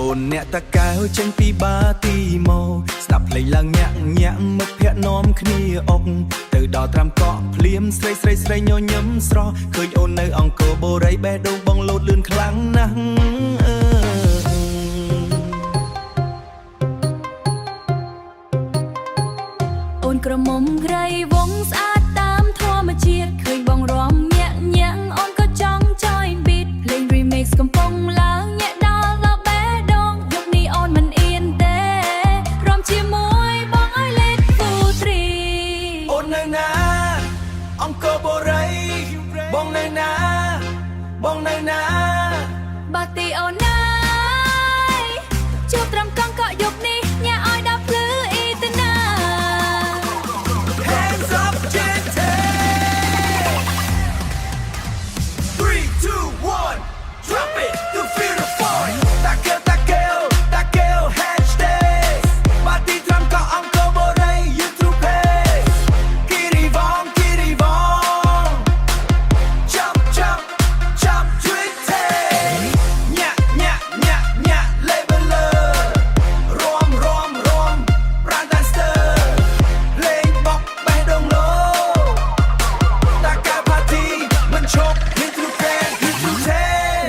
ូនអ្នកតាកែវចេញពីបាទីមកស្ដាប់ភ្លេងឡើងញាក់ញាក់មុខភ័ក្រនាំគ្នាអុកទៅដល់ត្រាំកក់ភ្លៀមស្រីញញឹមស្រស់ឃើញអូននៅអង្គរបូរីបេះដូងបងលោតលឿនខ្លាំងណាស់អូនក្រមុំក្រៃវងស្អាតតាមធម្មជាតិឃើញបងរាំញាក់ញាក់អូនក៏ចង់ join beat ភ្លេង remix កំពុងឡើងញាក់ដល់បេះដូងយុគនេះអូនមិនអៀនទេរាំជាមួយបងឲ្យលេខ 4 3 អូននៅណាអង្គរបូរីបងនៅណាបាទីអូនណាយជួបត្រាំកង់ក៏យុគនេះញាក់ឲ្យដល់ភ្លឺអ៊ីទៅណា Hands up JT 3 2 1 Drop it to feel the void តាកែវ hashtag បាទីត្រាំកក់អង្គរបូរី YouTube page គិរីវងJump JT ញាក់label រួមប្រាំ Dancer លេងបោកបេះដូងលោតាកែវ party មិនឈប់ Hit to page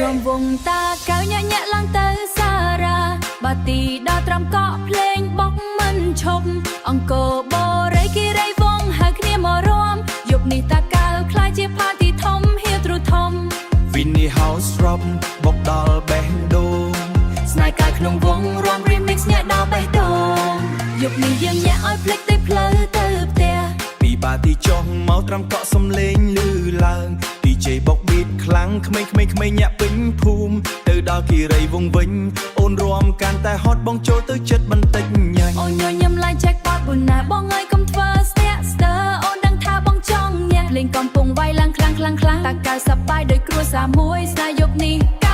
រំវងតាកៅញាក់ញាក់ឡើងទៅសារ៉ាបាទីដល់ត្រាំកក់ភ្លេងបុកមិនឈប់អង្គរបូរីគិរីវងហៅគ្នាមករួមយប់នេះតាកៅខ្លាយជា party ធំហៀទ្រូធំ Vinny House Drop បុកដល់បេះដូង ស្នេហ៍កាយក្នុងវងរួម remix ញាក់ដល់បេះដូងយប់នេះយើងញាក់ឲ្យភ្លេចទៅផ្លូវទៅផ្ទះ ពីបាទីចុះមកត្រាំកក់សំឡេងលឺឡើង DJ បុក beat ខ្លាំងក្មេងៗញាក់ពេញភូមិទៅដល់គិរីវងវិញអូនរួមកាន់តែហត់បងចូលទៅចិត្តបន្តិចញ៉ាញ់ អូនញញឹមឡើង jackpot បុណាបងអើយកុំធ្វើស្ទាក់ស្ទើអូនដឹងថាបងចង់ញាក់លេងកំពុងវាយឡើងខ្លាំងតាកៅសប្បាយដោយគ្រួសារមួយស្នេហ៍យប់នេះ